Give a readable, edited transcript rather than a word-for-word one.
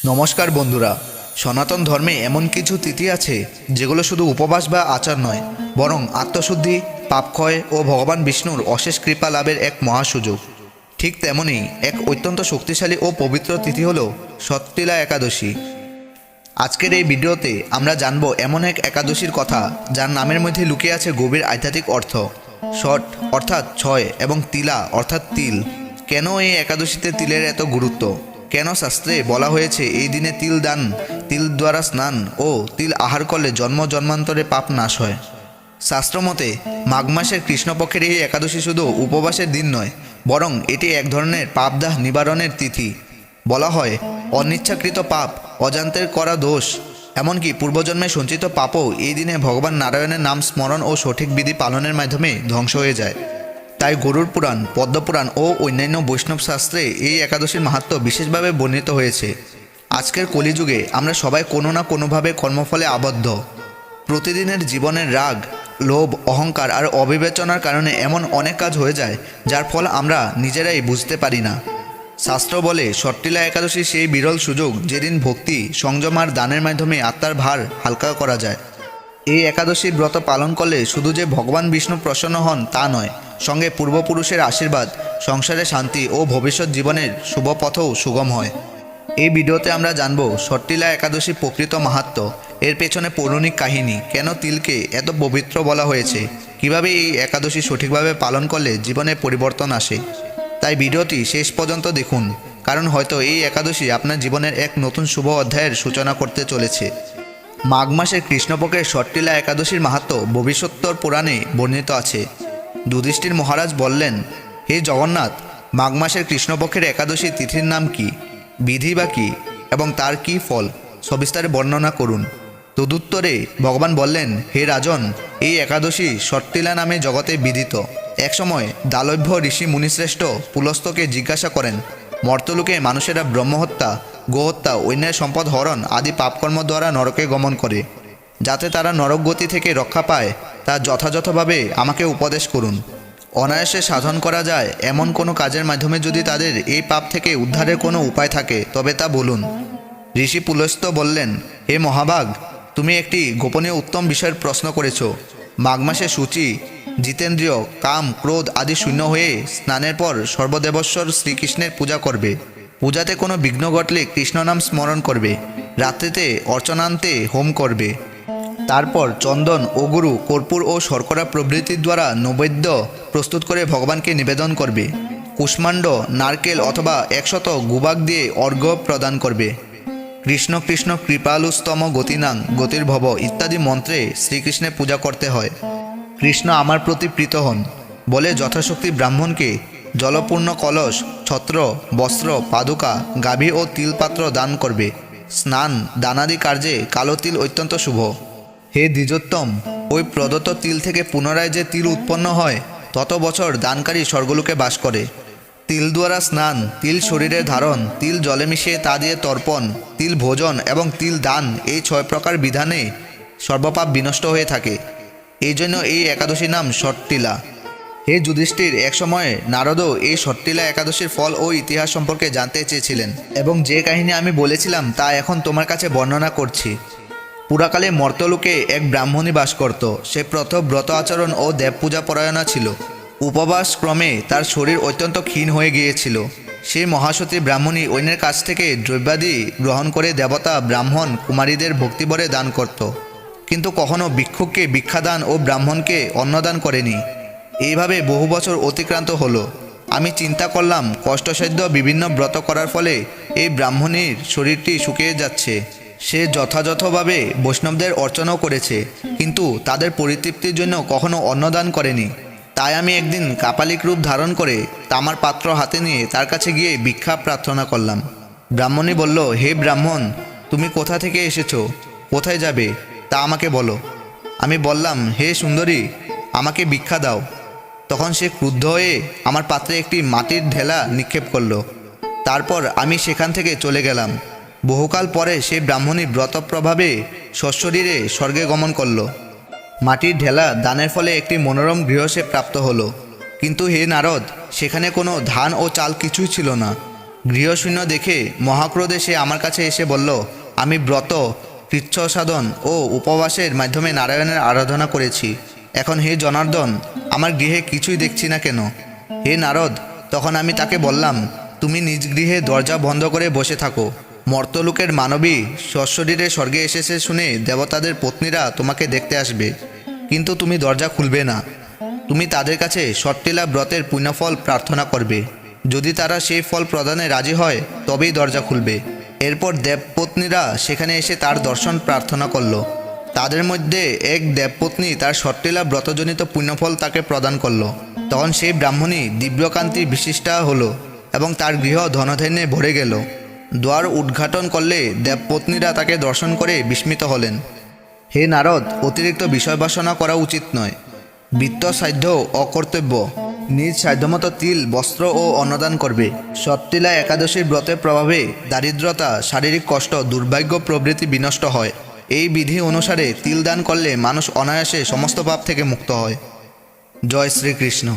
নমস্কার বন্ধুরা। সনাতন ধর্মে এমন কিছু তিথি আছে যেগুলো শুধু উপবাস বা আচার নয়, বরং আত্মশুদ্ধি, পাপক্ষয় ও ভগবান বিষ্ণুর অশেষ কৃপা লাভের এক মহাসুযোগ। ঠিক তেমনই এক অত্যন্ত শক্তিশালী ও পবিত্র তিথি হল ষট্টিলা একাদশী। আজকের এই ভিডিওতে আমরা জানব এমন এক একাদশীর কথা যার নামের মধ্যে লুকিয়ে আছে গভীর আধ্যাত্মিক অর্থ। ষট অর্থাৎ ছয় এবং তিলা অর্থাৎ তিল। কেন এই একাদশীতে তিলের এত গুরুত্ব? কেন শাস্ত্রে বলা হয়েছে এই দিনে তিল দান, তিল দ্বারা স্নান ও তিল আহার করলে জন্ম জন্মান্তরে পাপ নাশ হয়? শাস্ত্রমতে মাঘ মাসের কৃষ্ণপক্ষের এই একাদশী শুধু উপবাসের দিন নয়, বরং এটি এক ধরনের পাপদাহ নিবারণের তিথি। বলা হয় অনিচ্ছাকৃত পাপ, অজান্তের করা দোষ, এমনকি পূর্বজন্মে সঞ্চিত পাপও এই দিনে ভগবান নারায়ণের নাম স্মরণ ও সঠিক বিধি পালনের মাধ্যমে ধ্বংস হয়ে যায়। তাই গরুড় পুরাণ, পদ্মপুরাণ ও অন্যান্য বৈষ্ণব শাস্ত্রে এই একাদশীর মাহাত্ম্য বিশেষভাবে বর্ণিত হয়েছে। আজকের কলিযুগে আমরা সবাই কোনো না কোনোভাবে কর্মফলে আবদ্ধ। প্রতিদিনের জীবনের রাগ, লোভ, অহংকার আর অবিবেচনার কারণে এমন অনেক কাজ হয়ে যায় যার ফল আমরা নিজেরাই বুঝতে পারি না। শাস্ত্র বলে ষট্টিলা একাদশী সেই বিরল সুযোগ যেদিন ভক্তি, সংযম আর দানের মাধ্যমে আত্মার ভার হালকা করা যায়। এই একাদশীর ব্রত পালন করলে শুধু যে ভগবান বিষ্ণু প্রসন্ন হন তা নয়, সঙ্গে পূর্বপুরুষের আশীর্বাদ, সংসারে শান্তি ও ভবিষ্যৎ জীবনের শুভ পথও সুগম হয়। এই ভিডিওতে আমরা জানব ষট্টিলা একাদশী প্রকৃত মাহাত্ম্য, এর পেছনে পৌরাণিক কাহিনী, কেন তিলকে এত পবিত্র বলা হয়েছে, কিভাবে এই একাদশী সঠিকভাবে পালন করলে জীবনে পরিবর্তন আসে। তাই ভিডিওটি শেষ পর্যন্ত দেখুন, কারণ হয়তো এই একাদশী আপনার জীবনের এক নতুন শুভ অধ্যায়ের সূচনা করতে চলেছে। মাঘ মাসের কৃষ্ণপক্ষের ষট্টিলা একাদশীর মাহাত্ম্য ভবিষ্যোত্তর পুরাণে বর্ণিত আছে। যুধিষ্ঠির মহারাজ বললেন, হে জগন্নাথ, মাঘ মাসের কৃষ্ণপক্ষের একাদশী তিথির নাম কি, বিধি বা কী এবং তার কি ফল সবিস্তারে বর্ণনা করুন। তদুত্তরে ভগবান বললেন, হে রাজন, এই একাদশী ষট্টিলা নামে জগতে বিদিত। একসময় দালভ্য ঋষি মুনিশ্রেষ্ঠ পুলস্তকে জিজ্ঞাসা করেন, মর্তলোকে মানুষেরা ব্রহ্মহত্যা, গোহত্যা, অন্যের সম্পদ হরণ আদি পাপকর্ম দ্বারা নরকে গমন করে। যাতে তারা নরকগতি থেকে রক্ষা পায় তা যথাযথভাবে আমাকে উপদেশ করুন। অনায়াসে সাধন করা যায় এমন কোনো কাজের মাধ্যমে যদি তাদের এই পাপ থেকে উদ্ধারের কোনো উপায় থাকে তবে তা বলুন। ঋষি পুলস্ত্য বললেন, হে মহাভাগ, তুমি একটি গোপনীয় উত্তম বিষয়ের প্রশ্ন করেছ। মাঘ মাসে সূচি, জিতেন্দ্রিয়, কাম, ক্রোধ আদি শূন্য হয়ে স্নানের পর সর্বদেবস্বর শ্রীকৃষ্ণের পূজা করবে। পূজাতে কোনো বিঘ্ন ঘটলে কৃষ্ণ নাম স্মরণ করবে। রাত্রিতে অর্চনান্তে হোম করবে। তারপর চন্দন, অগুরু, কর্পূর ও শর্করা প্রভৃতির দ্বারা নৈবেদ্য প্রস্তুত করে ভগবানকে নিবেদন করবে। কুষ্মাণ্ড, নারকেল অথবা 100 গুবাক দিয়ে অর্ঘ্য প্রদান করবে। কৃষ্ণ কৃষ্ণ কৃপালুস্তম গতিনাং গতির্ভব ইত্যাদি মন্ত্রে শ্রীকৃষ্ণের পূজা করতে হয়। কৃষ্ণ আমার প্রতি প্রীত হন বলে যথাশক্তি ব্রাহ্মণকে জলপূর্ণ কলস, ছত্র, বস্ত্র, পাদুকা, গাভী ও তিলপাত্র দান করবে। স্নান দানাদি কার্যে কালো তিল অত্যন্ত শুভ। হে দ্বিজোত্তম, ওই প্রদত্ত তিল থেকে পুনরায় যে তিল উৎপন্ন হয় তত বছর দানকারী স্বর্গলোকে বাস করে। তিল দ্বারা স্নান, তিল শরীরে ধারণ, তিল জলে মিশিয়ে তা দিয়ে তর্পণ, তিল ভোজন এবং তিল দান, এই 6 প্রকার বিধানে সর্বপাপ বিনষ্ট হয়ে থাকে। এই জন্য এই একাদশীর নাম ষট্টিলা। হে যুধিষ্ঠির, এক সময়ে নারদও এই ষট্টিলা একাদশীর ফল ও ইতিহাস সম্পর্কে জানতে চেয়েছিলেন, এবং যে কাহিনী আমি বলেছিলাম তা এখন তোমার কাছে বর্ণনা করছি। পুরাকালে মর্তলোকে এক ব্রাহ্মণী বাস করত। সে প্রথম ব্রত আচরণ ও দেবপূজা পরায়ণা ছিল। উপবাস ক্রমে তার শরীর অত্যন্ত ক্ষীণ হয়ে গিয়েছিল। সেই মহাসতী ব্রাহ্মণী অন্যের কাছ থেকে দ্রব্যাদি গ্রহণ করে দেবতা, ব্রাহ্মণ, কুমারীদের ভক্তিভরে দান করত, কিন্তু কখনো ভিক্ষুককে ভিক্ষাদান ও ব্রাহ্মণকে অন্নদান করেনি। এইভাবে বহু বছর অতিক্রান্ত হলো। আমি চিন্তা করলাম, কষ্টসাধ্য বিভিন্ন ব্রত করার ফলে এই ব্রাহ্মণীর শরীরটি শুকিয়ে যাচ্ছে। সে যথাযথভাবে বৈষ্ণবদের অর্চনাও করেছে, কিন্তু তাদের পরিতৃপ্তির জন্য কখনো অন্নদান করেনি। তাই আমি একদিন কাপালিক রূপ ধারণ করে তামার পাত্র হাতে নিয়ে তার কাছে গিয়ে ভিক্ষা প্রার্থনা করলাম। ব্রাহ্মণী বলল, হে ব্রাহ্মণ, তুমি কোথা থেকে এসেছো, কোথায় যাবে তা আমাকে বলো। আমি বললাম, হে সুন্দরী, আমাকে ভিক্ষা দাও। তখন সে ক্রুদ্ধ হয়ে আমার পাত্রে একটি মাটির ঢেলা নিক্ষেপ করলো। তারপর আমি সেখান থেকে চলে গেলাম। বহুকাল পরে সেই ব্রাহ্মণী ব্রতপ্রভাবে সশরীরে স্বর্গে গমন করল। মাটির ঢেলা দানের ফলে একটি মনোরম গৃহ সে প্রাপ্ত হলো। কিন্তু হে নারদ, সেখানে কোনো ধান ও চাল কিছুই ছিল না। গৃহশূন্য দেখে মহাক্রোধে সে আমার কাছে এসে বলল, আমি ব্রত, কৃচ্ছ সাধন ও উপবাসের মাধ্যমে নারায়ণের আরাধনা করেছি। এখন হে জনার্দন, আমার গৃহে কিছুই দেখছি না কেন? হে নারদ, তখন আমি তাকে বললাম, তুমি নিজ গৃহে দরজা বন্ধ করে বসে থাকো। মর্তলোকের মানবী সশরীরে স্বর্গে এসেছে শুনে দেবতাদের পত্নীরা তোমাকে দেখতে আসবে, কিন্তু তুমি দরজা খুলবে না। তুমি তাদের কাছে সট্টিলা ব্রতের পুণ্যফল প্রার্থনা করবে। যদি তারা সেই ফল প্রদানে রাজি হয় তবেই দরজা খুলবে। এরপর দেবপত্নীরা সেখানে এসে তার দর্শন প্রার্থনা করল। তাদের মধ্যে এক দেবপত্নী তার সট্টিলা ব্রতজনিত পুণ্যফল তাকে প্রদান করল। তখন সেই ব্রাহ্মণী দিব্যকান্তি বিশিষ্টা হলো এবং তার গৃহ ধনধান্যে ভরে গেল। দ্বার উদ্ঘাটন করলে দেবপত্নীরা তাকে দর্শন করে বিস্মিত হলেন। হে নারদ, অতিরিক্ত বিষয়বাসনা করা উচিত নয়। বিত্ত সাধ্য অকর্তব্য। নিজ সাধ্যমতো তিল, বস্ত্র ও অন্নদান করবে। সট্টিলা একাদশীর ব্রতের প্রভাবে দারিদ্রতা, শারীরিক কষ্ট, দুর্ভাগ্য প্রভৃতি বিনষ্ট হয়। এই বিধি অনুসারে তিল দান করলে মানুষ অনায়াসে সমস্ত পাপ থেকে মুক্ত হয়। জয় শ্রীকৃষ্ণ।